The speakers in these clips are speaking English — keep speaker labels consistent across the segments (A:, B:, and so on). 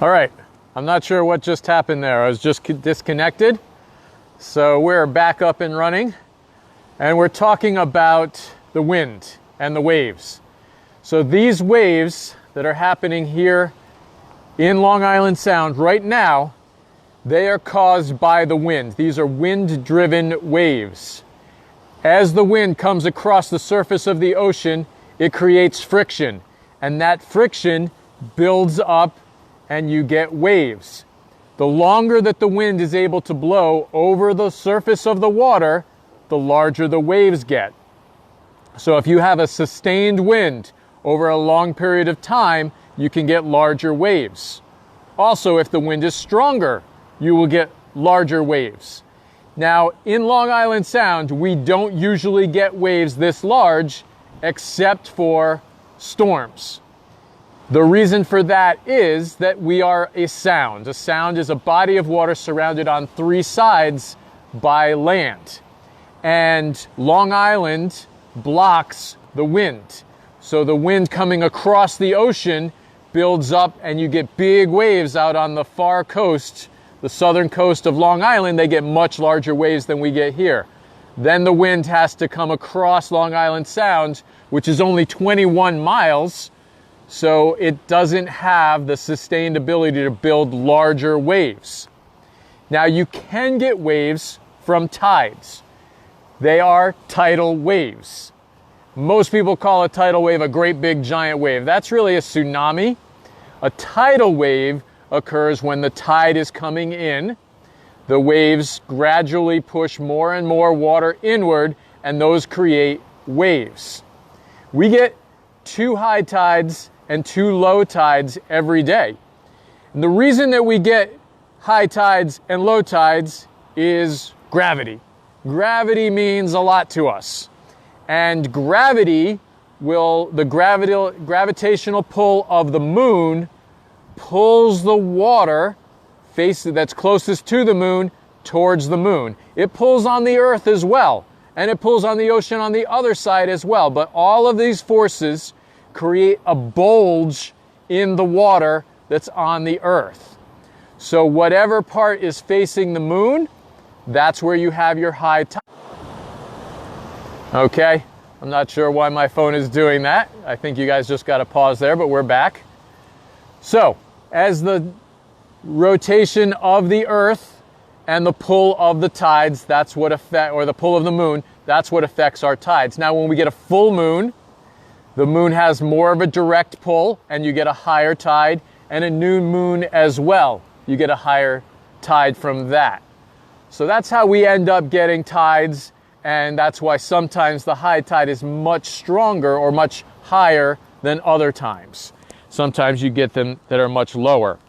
A: All right, I'm not sure what just happened there. I was just disconnected. So we're back up and running, and we're talking about the wind and the waves. So these waves that are happening here in Long Island Sound right now, they are caused by the wind. These are wind-driven waves. As the wind comes across the surface of the ocean, it creates friction, and that friction builds up and you get waves. The longer that the wind is able to blow over the surface of the water, the larger the waves get. So if you have a sustained wind over a long period of time, you can get larger waves. Also, if the wind is stronger, you will get larger waves. Now, in Long Island Sound, we don't usually get waves this large except for storms. The reason for that is that we are a sound. A sound is a body of water surrounded on three sides by land. And Long Island blocks the wind. So the wind coming across the ocean builds up and you get big waves out on the far coast, the southern coast of Long Island. They get much larger waves than we get here. Then the wind has to come across Long Island Sound, which is only 21 miles. So it doesn't have the sustained ability to build larger waves. Now you can get waves from tides. They are tidal waves. Most people call a tidal wave a great big giant wave. That's really a tsunami. A tidal wave occurs when the tide is coming in. The waves gradually push more and more water inward, and those create waves. We get 2 high tides and 2 low tides every day. And the reason that we get high tides and low tides is gravity. Gravity means a lot to us. And gravity the gravitational pull of the moon pulls the water that's closest to the moon towards the moon. It pulls on the earth as well, and it pulls on the ocean on the other side as well. But all of these forces create a bulge in the water that's on the earth. So whatever part is facing the moon, that's where you have your high tide. Okay, I'm not sure why my phone is doing that. I think you guys just got to pause there, but we're back. So as the rotation of the earth and the pull of the tides, that's what or the pull of the moon, that's what affects our tides. Now when we get a full moon, the moon has more of a direct pull and you get a higher tide, and a new moon as well. You get a higher tide from that. So that's how we end up getting tides, and that's why sometimes the high tide is much stronger or much higher than other times. Sometimes you get them that are much lower.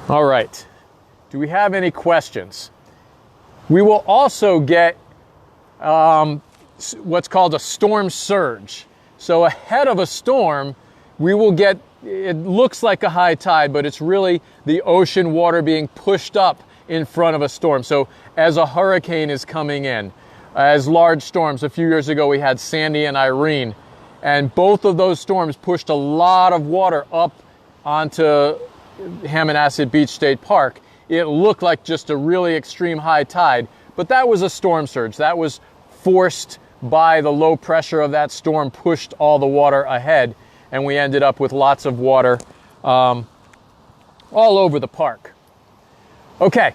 A: All right. Do we have any questions? We will also get what's called a storm surge. So ahead of a storm, we will get, it looks like a high tide, but it's really the ocean water being pushed up in front of a storm. So as a hurricane is coming in, as large storms, a few years ago we had Sandy and Irene, and both of those storms pushed a lot of water up onto Hammonasset Beach State Park. It looked like just a really extreme high tide, but that was a storm surge. That was forced by the low pressure of that storm, pushed all the water ahead, and we ended up with lots of water all over the park. Okay,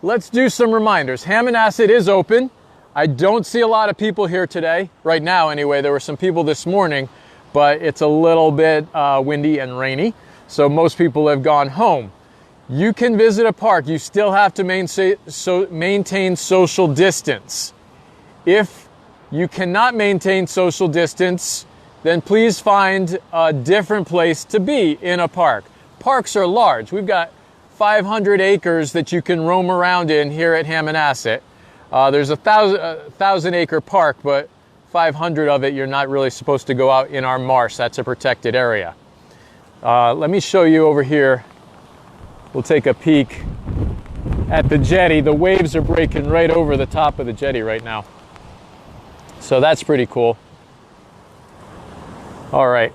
A: let's do some reminders. Hammonasset is open. I don't see a lot of people here today, right now anyway. There were some people this morning, but it's a little bit windy and rainy, so most people have gone home. You can visit a park. You still have to maintain social distance. If you cannot maintain social distance, then please find a different place to be in a park. Parks are large. We've got 500 acres that you can roam around in here at Hammonasset. There's a 1,000 acre park, but 500 of it you're not really supposed to go out in our marsh. That's a protected area. Let me show you over here. We'll take a peek at the jetty. The waves are breaking right over the top of the jetty right now. So that's pretty cool. All right.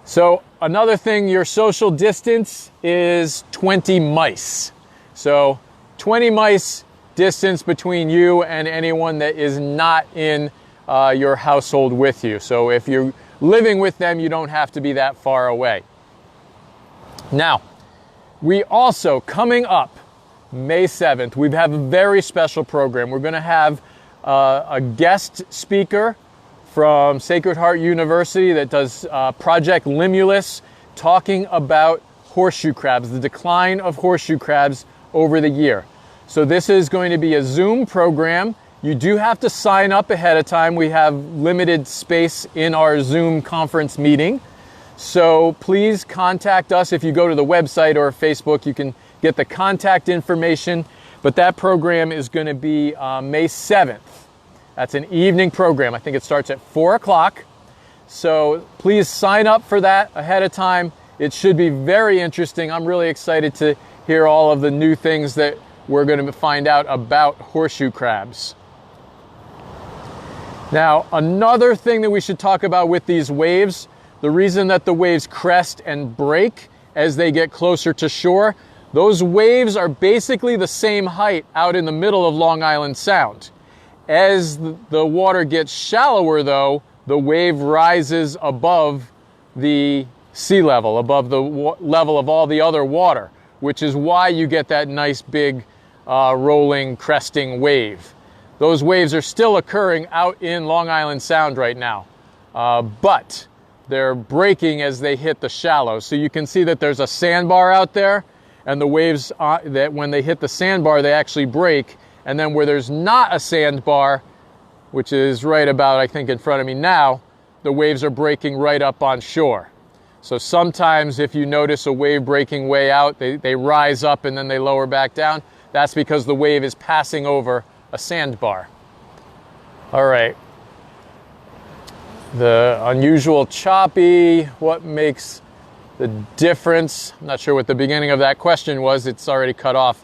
A: So another thing, your social distance is 20 mice. So 20 mice distance between you and anyone that is not in your household with you. So if you're living with them, you don't have to be that far away. Now, we also, coming up May 7th, we have a very special program. We're going to have a guest speaker from Sacred Heart University that does Project Limulus, talking about horseshoe crabs, the decline of horseshoe crabs over the year. So this is going to be a Zoom program. You do have to sign up ahead of time. We have limited space in our Zoom conference meeting. So please contact us. If you go to the website or Facebook, you can get the contact information. But that program is going to be May 7th. That's an evening program. I think it starts at 4 o'clock. So please sign up for that ahead of time. It should be very interesting. I'm really excited to hear all of the new things that we're going to find out about horseshoe crabs. Now, another thing that we should talk about with these waves, the reason that the waves crest and break as they get closer to shore, those waves are basically the same height out in the middle of Long Island Sound. As the water gets shallower, though, the wave rises above the sea level, above the level of all the other water, which is why you get that nice big rolling, cresting wave. Those waves are still occurring out in Long Island Sound right now, but they're breaking as they hit the shallows. So you can see that there's a sandbar out there, and the waves, that when they hit the sandbar, they actually break. And then where there's not a sandbar, which is right about, I think, in front of me now, the waves are breaking right up on shore. So sometimes if you notice a wave breaking way out, they rise up and then they lower back down. That's because the wave is passing over a sandbar. All right. The unusual choppy, what makes the difference? I'm not sure what the beginning of that question was. It's already cut off.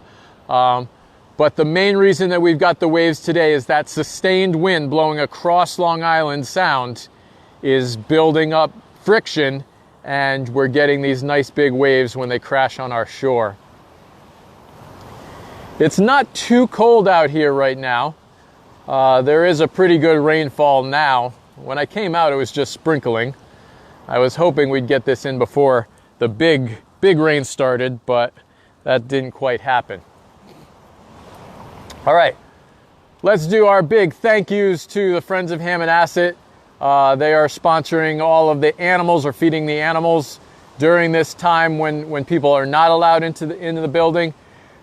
A: But the main reason that we've got the waves today is that sustained wind blowing across Long Island Sound is building up friction, and we're getting these nice big waves when they crash on our shore. It's not too cold out here right now. There is a pretty good rainfall now. When I came out, it was just sprinkling. I was hoping we'd get this in before the big rain started, but that didn't quite happen. All right, let's do our big thank yous to the Friends of Hammonasset. They are sponsoring all of the animals, or feeding the animals during this time when people are not allowed into the building.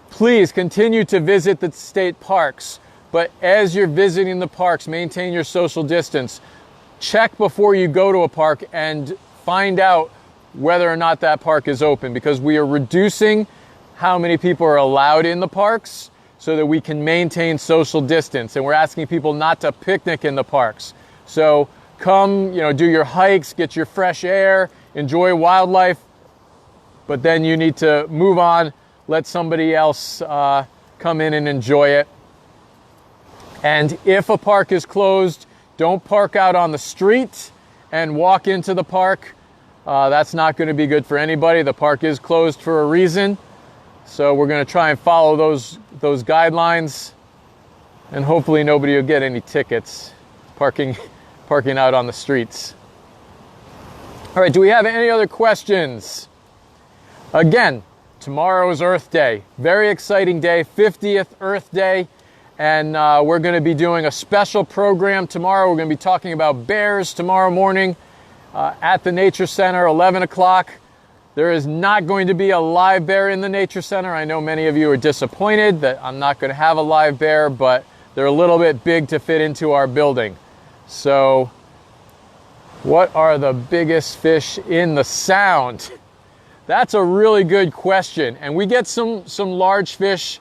A: Please continue to visit the state parks, but as you're visiting the parks, maintain your social distance. Check before you go to a park and find out whether or not that park is open, because we are reducing how many people are allowed in the parks so that we can maintain social distance. And we're asking people not to picnic in the parks. So come, do your hikes, get your fresh air, enjoy wildlife, but then you need to move on, let somebody else come in and enjoy it. And if a park is closed, don't park out on the street and walk into the park. That's not going to be good for anybody. The park is closed for a reason. So we're going to try and follow those guidelines, and hopefully nobody will get any tickets parking out on the streets. All right, do we have any other questions? Again, tomorrow is Earth Day. Very exciting day, 50th Earth Day. And we're going to be doing a special program tomorrow. We're going to be talking about bears tomorrow morning at the Nature Center, 11 o'clock. There is not going to be a live bear in the Nature Center. I know many of you are disappointed that I'm not going to have a live bear, but they're a little bit big to fit into our building. So, what are the biggest fish in the Sound? That's a really good question. And we get some large fish.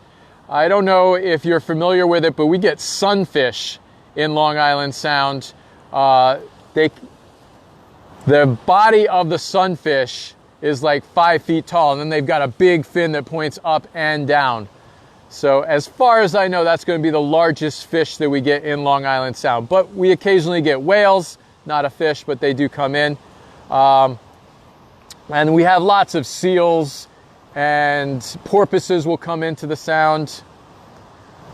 A: I don't know if you're familiar with it, but we get sunfish in Long Island Sound. The body of the sunfish is like 5 feet tall, and then they've got a big fin that points up and down. So as far as I know, that's going to be the largest fish that we get in Long Island Sound. But we occasionally get whales, not a fish, but they do come in. And we have lots of seals, and porpoises will come into the sound.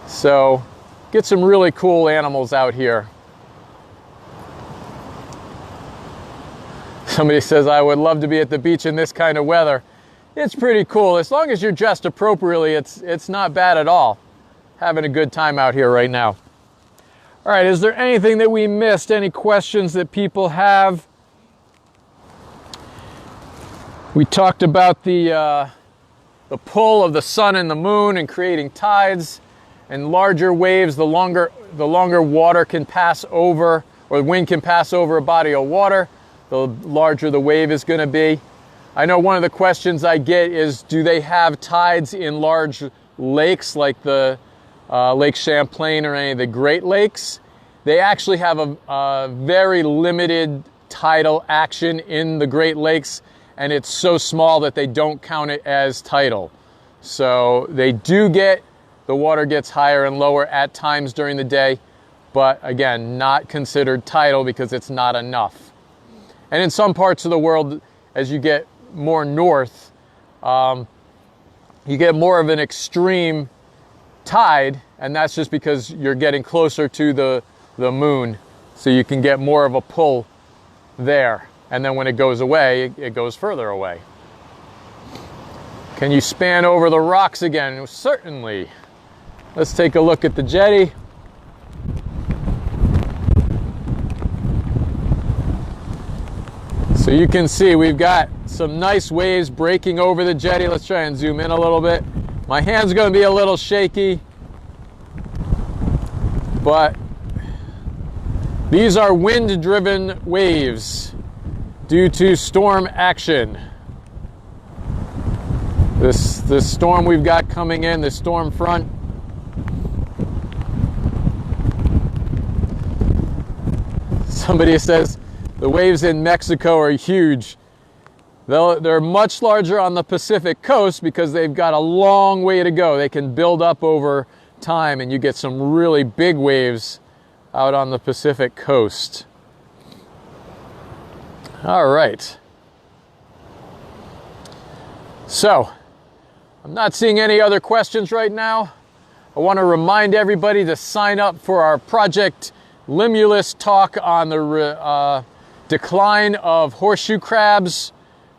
A: So get some really cool animals out here. Somebody says, I would love to be at the beach in this kind of weather. It's pretty cool. As long as you're dressed appropriately, it's not bad at all. Having a good time out here right now. All right, is there anything that we missed? Any questions that people have? We talked about the pull of the sun and the moon and creating tides and larger waves. The longer water can pass over, or the wind can pass over a body of water, the larger the wave is going to be. I know one of the questions I get is, do they have tides in large lakes like the Lake Champlain or any of the Great Lakes? They actually have a very limited tidal action in the Great Lakes, and it's so small that they don't count it as tidal. So they do get, the water gets higher and lower at times during the day, but again, not considered tidal because it's not enough. And in some parts of the world, as you get more north, you get more of an extreme tide, and that's just because you're getting closer to the moon, so you can get more of a pull there. And then when it goes away, it goes further away. Can you span over the rocks again? Certainly. Let's take a look at the jetty. So you can see we've got some nice waves breaking over the jetty. Let's try and zoom in a little bit. My hand's going to be a little shaky, but these are wind-driven waves due to storm action. This storm we've got coming in, this storm front. Somebody says the waves in Mexico are huge. They're much larger on the Pacific coast because they've got a long way to go. They can build up over time, and you get some really big waves out on the Pacific coast. All right. So, I'm not seeing any other questions right now. I want to remind everybody to sign up for our Project Limulus talk on the decline of horseshoe crabs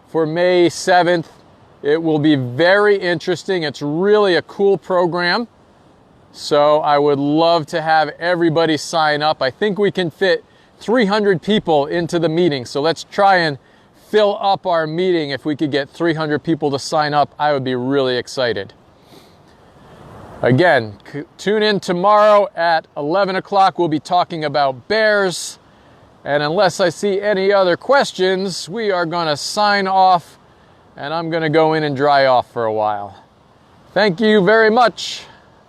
A: for May 7th. It will be very interesting. It's really a cool program. So I would love to have everybody sign up. I think we can fit 300 people into the meeting. So let's try and fill up our meeting. If we could get 300 people to sign up, I would be really excited. Again, tune in tomorrow at 11 o'clock. We'll be talking about bears. And unless I see any other questions, we are going to sign off, and I'm going to go in and dry off for a while. Thank you very much.